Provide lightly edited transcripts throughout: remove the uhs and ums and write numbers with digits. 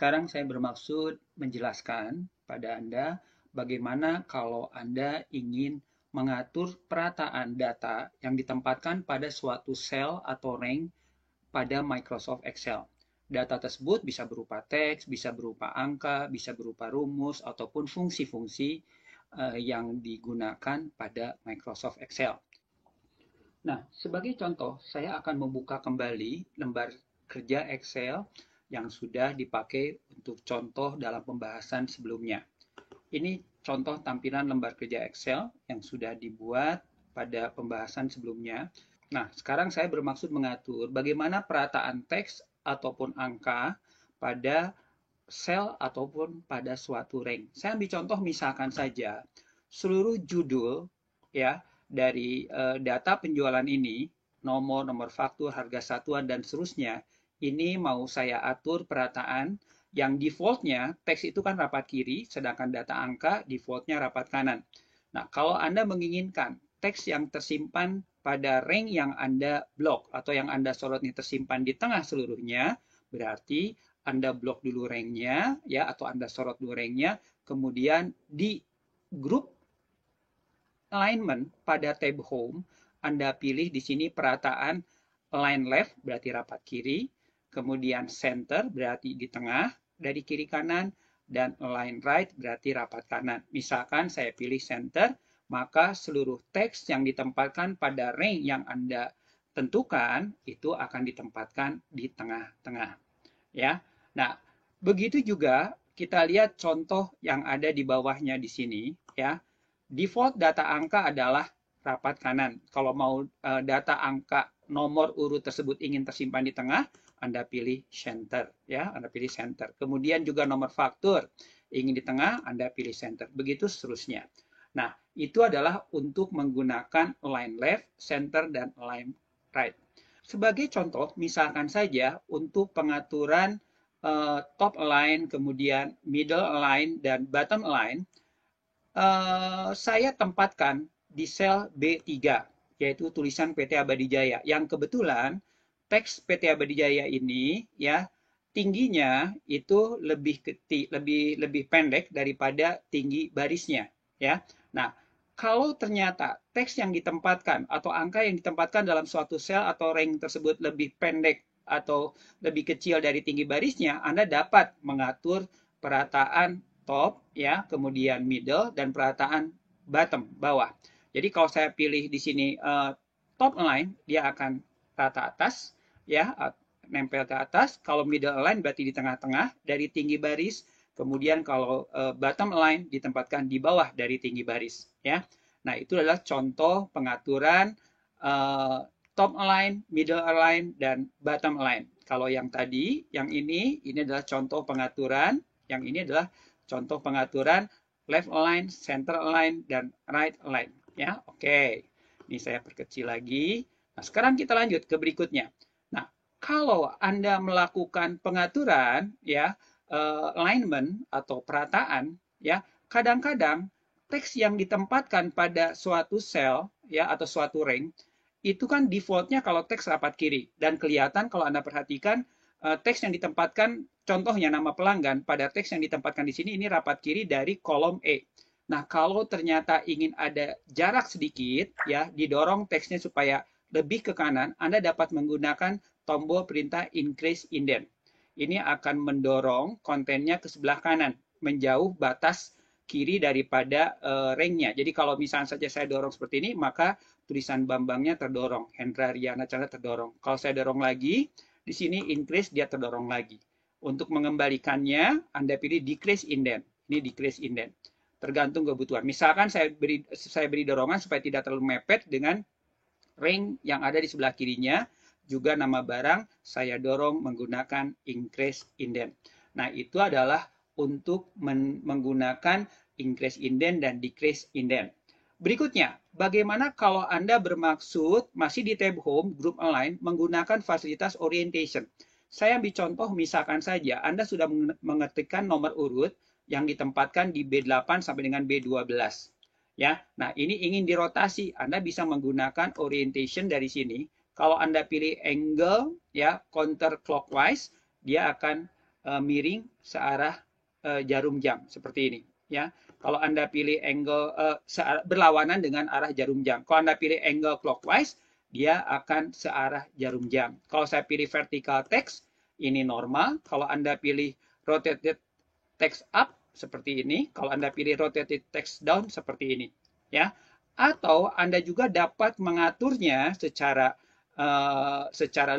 sekarang saya bermaksud menjelaskan pada Anda bagaimana kalau Anda ingin mengatur perataan data yang ditempatkan pada suatu sel atau rank pada Microsoft Excel. Data tersebut bisa berupa teks, bisa berupa angka, bisa berupa rumus, ataupun fungsi-fungsi yang digunakan pada Microsoft Excel. Nah, sebagai contoh, saya akan membuka kembali lembar kerja Excel yang sudah dipakai untuk contoh dalam pembahasan sebelumnya. Ini contoh tampilan lembar kerja Excel yang sudah dibuat pada pembahasan sebelumnya. Nah, sekarang saya bermaksud mengatur bagaimana perataan teks ataupun angka pada sel ataupun pada suatu rank. Saya ambil contoh misalkan saja seluruh judul ya dari data penjualan ini, nomor faktur, harga satuan dan seterusnya, ini mau saya atur perataan yang defaultnya teks itu kan rapat kiri, sedangkan data angka defaultnya rapat kanan. Nah, kalau Anda menginginkan teks yang tersimpan pada rank yang Anda blok atau yang Anda sorot ini tersimpan di tengah seluruhnya, berarti Anda blok dulu ranknya ya, atau Anda sorot dulu ranknya, kemudian di grup alignment pada tab home, Anda pilih di sini perataan align left berarti rapat kiri, kemudian center berarti di tengah dari kiri kanan, dan align right berarti rapat kanan. Misalkan saya pilih center, maka seluruh teks yang ditempatkan pada rank yang Anda tentukan itu akan ditempatkan di tengah-tengah. Ya. Nah, begitu juga kita lihat contoh yang ada di bawahnya di sini ya. Default data angka adalah rapat kanan. Kalau mau data angka nomor urut tersebut ingin tersimpan di tengah, Anda pilih center ya, Anda pilih center. Kemudian juga nomor faktur ingin di tengah, Anda pilih center. Begitu seterusnya. Nah, itu adalah untuk menggunakan align left, center dan align right. Sebagai contoh, misalkan saja untuk pengaturan top align, kemudian middle align dan bottom align, saya tempatkan di sel B3, yaitu tulisan PT Abadi Jaya. Yang kebetulan teks PT Abadi Jaya ini ya tingginya itu lebih pendek daripada tinggi barisnya ya. Nah, kalau ternyata teks yang ditempatkan atau angka yang ditempatkan dalam suatu sel atau rank tersebut lebih pendek atau lebih kecil dari tinggi barisnya, Anda dapat mengatur perataan top ya, kemudian middle dan perataan bottom bawah. Jadi kalau saya pilih di sini top align, dia akan rata atas ya, nempel ke atas. Kalau middle align berarti di tengah-tengah dari tinggi baris. Kemudian kalau bottom align ditempatkan di bawah dari tinggi baris ya. Nah, itu adalah contoh pengaturan top align, middle align dan bottom align. Kalau yang tadi, yang ini adalah contoh pengaturan, yang ini adalah contoh pengaturan left align, center align dan right align ya. Oke. Ini saya perkecil lagi. Nah, sekarang kita lanjut ke berikutnya. Nah, kalau Anda melakukan pengaturan ya, alignment atau perataan ya, kadang-kadang teks yang ditempatkan pada suatu sel ya atau suatu rank itu kan defaultnya kalau teks rapat kiri dan kelihatan kalau Anda perhatikan teks yang ditempatkan, contohnya nama pelanggan pada teks yang ditempatkan di sini ini rapat kiri dari kolom E. Nah, kalau ternyata ingin ada jarak sedikit ya, didorong teksnya supaya lebih ke kanan, Anda dapat menggunakan tombol perintah increase indent. Ini akan mendorong kontennya ke sebelah kanan, menjauh batas kiri daripada ranknya. Jadi kalau misalnya saja saya dorong seperti ini, maka tulisan Bambangnya terdorong, Hendra Riana Chandra terdorong. Kalau saya dorong lagi, di sini increase dia terdorong lagi. Untuk mengembalikannya, Anda pilih decrease indent. Ini decrease indent. Tergantung kebutuhan. Misalkan saya beri dorongan supaya tidak terlalu mepet dengan rank yang ada di sebelah kirinya. Juga nama barang saya dorong menggunakan increase indent. Nah, itu adalah untuk menggunakan increase indent dan decrease indent. Berikutnya, bagaimana kalau Anda bermaksud masih di tab home, group align, menggunakan fasilitas orientation. Saya ambil contoh misalkan saja Anda sudah mengetikkan nomor urut yang ditempatkan di B8 sampai dengan B12. Ya, nah ini ingin dirotasi, Anda bisa menggunakan orientation dari sini. Kalau Anda pilih angle ya counterclockwise, dia akan miring searah jarum jam seperti ini ya. Kalau Anda pilih angle berlawanan dengan arah jarum jam. Kalau Anda pilih angle clockwise, dia akan searah jarum jam. Kalau saya pilih vertical text, ini normal. Kalau Anda pilih rotated text up seperti ini, kalau Anda pilih rotated text down seperti ini, ya. Atau Anda juga dapat mengaturnya secara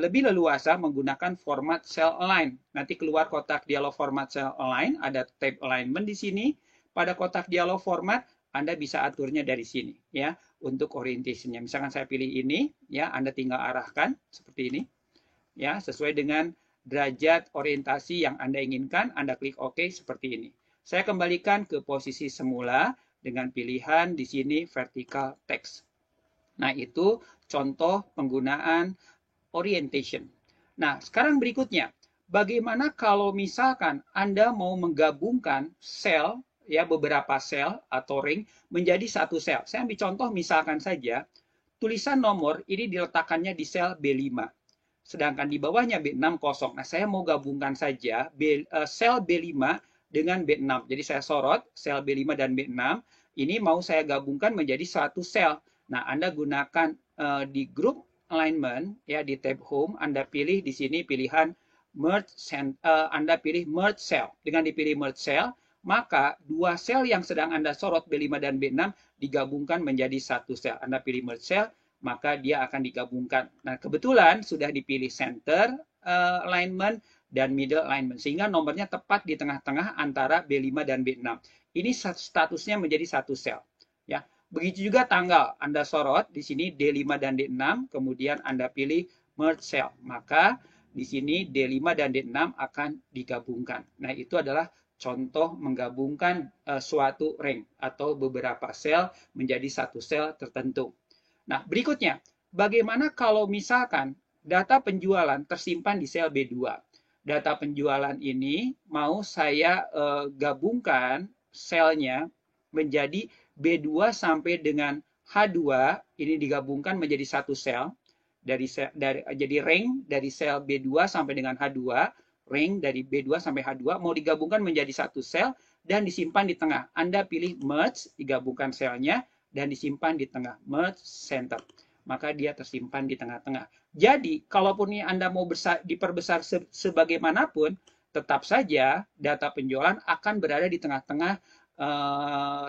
lebih leluasa menggunakan format cell align. Nanti keluar kotak dialog format cell align, ada tab alignment di sini. Pada kotak dialog format, Anda bisa aturnya dari sini, ya, untuk orientation-nya. Misalkan saya pilih ini, ya, Anda tinggal arahkan seperti ini, ya, sesuai dengan derajat orientasi yang Anda inginkan, Anda klik OK seperti ini. Saya kembalikan ke posisi semula dengan pilihan di sini vertical text. Nah, itu contoh penggunaan orientation. Nah, sekarang berikutnya, bagaimana kalau misalkan Anda mau menggabungkan sel, ya, beberapa sel atau ring menjadi satu sel. Saya ambil contoh misalkan saja, tulisan nomor ini diletakkannya di sel B5. Sedangkan di bawahnya B6 kosong. Nah, saya mau gabungkan saja sel B5 dengan B6. Jadi saya sorot sel B5 dan B6. Ini mau saya gabungkan menjadi satu sel. Nah, Anda gunakan di group alignment, ya, di tab home, Anda pilih di sini pilihan merge Anda pilih merge cell. Dengan dipilih merge cell, maka dua sel yang sedang Anda sorot B5 dan B6 digabungkan menjadi satu sel. Anda pilih merge cell, maka dia akan digabungkan. Nah, kebetulan sudah dipilih center alignment dan middle alignment, sehingga nomornya tepat di tengah-tengah antara B5 dan B6. Ini statusnya menjadi satu sel. Ya, begitu juga tanggal. Anda sorot di sini D5 dan D6, kemudian Anda pilih merge cell. Maka di sini D5 dan D6 akan digabungkan. Nah, itu adalah contoh menggabungkan suatu ring atau beberapa sel menjadi satu sel tertentu. Nah, berikutnya, bagaimana kalau misalkan data penjualan tersimpan di sel B2? Data penjualan ini mau saya gabungkan selnya menjadi B2 sampai dengan H2, ini digabungkan menjadi satu sel. Jadi ring dari sel B2 sampai dengan H2, ring dari B2 sampai H2 mau digabungkan menjadi satu sel dan disimpan di tengah. Anda pilih merge, digabungkan selnya, dan disimpan di tengah, merge center. Maka dia tersimpan di tengah-tengah. Jadi, kalaupun ini Anda mau diperbesar sebagaimanapun, tetap saja data penjualan akan berada di tengah-tengah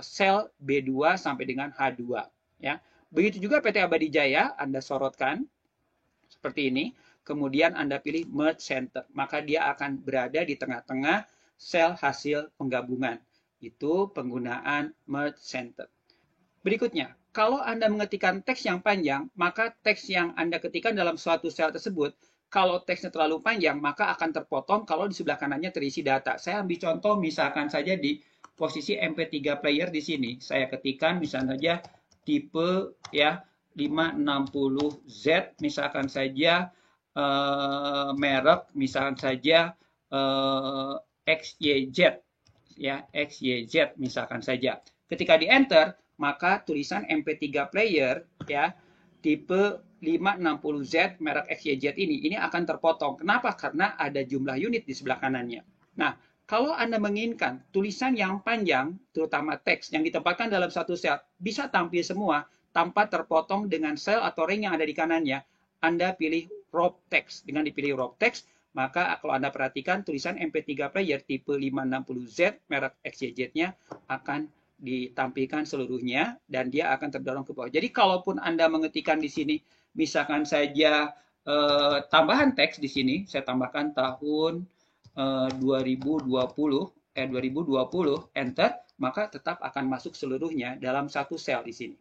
sel B2 sampai dengan H2. Ya. Begitu juga PT Abadi Jaya, Anda sorotkan seperti ini, kemudian Anda pilih merge center, maka dia akan berada di tengah-tengah sel hasil penggabungan. Itu penggunaan merge center. Berikutnya, kalau Anda mengetikkan teks yang panjang, maka teks yang Anda ketikkan dalam suatu sel tersebut, kalau teksnya terlalu panjang, maka akan terpotong kalau di sebelah kanannya terisi data. Saya ambil contoh misalkan saja di posisi MP3 player di sini. Saya ketikkan misalnya saja tipe, ya, 560Z, misalkan saja merek, misalkan saja XYZ, ya, XYZ misalkan saja. Ketika di enter, maka tulisan MP3 player, ya, tipe 560Z merek XYZ ini akan terpotong. Kenapa? Karena ada jumlah unit di sebelah kanannya. Nah, kalau Anda menginginkan tulisan yang panjang, terutama teks yang ditempatkan dalam satu sel, bisa tampil semua tanpa terpotong dengan sel atau ring yang ada di kanannya, Anda pilih wrap text. Dengan dipilih wrap text, maka kalau Anda perhatikan tulisan MP3 player tipe 560Z merek XYZ-nya akan ditampilkan seluruhnya dan dia akan terdorong ke bawah. Jadi kalaupun Anda mengetikkan di sini misalkan saja tambahan teks di sini, saya tambahkan tahun 2020, enter, maka tetap akan masuk seluruhnya dalam satu sel di sini.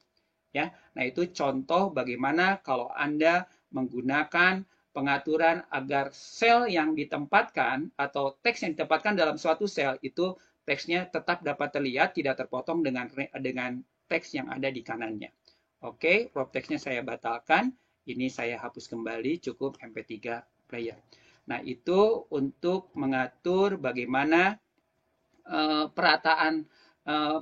Ya, nah itu contoh bagaimana kalau Anda menggunakan pengaturan agar sel yang ditempatkan atau teks yang ditempatkan dalam suatu sel itu teksnya tetap dapat terlihat, tidak terpotong dengan teks yang ada di kanannya. Oke, prop teksnya saya batalkan. Ini saya hapus kembali, cukup MP3 player. Nah, itu untuk mengatur bagaimana perataan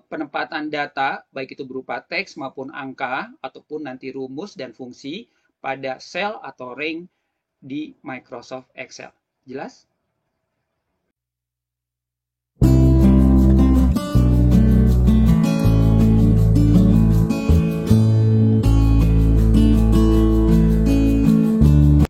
penempatan data, baik itu berupa teks maupun angka, ataupun nanti rumus dan fungsi pada sel atau ring di Microsoft Excel. Jelas?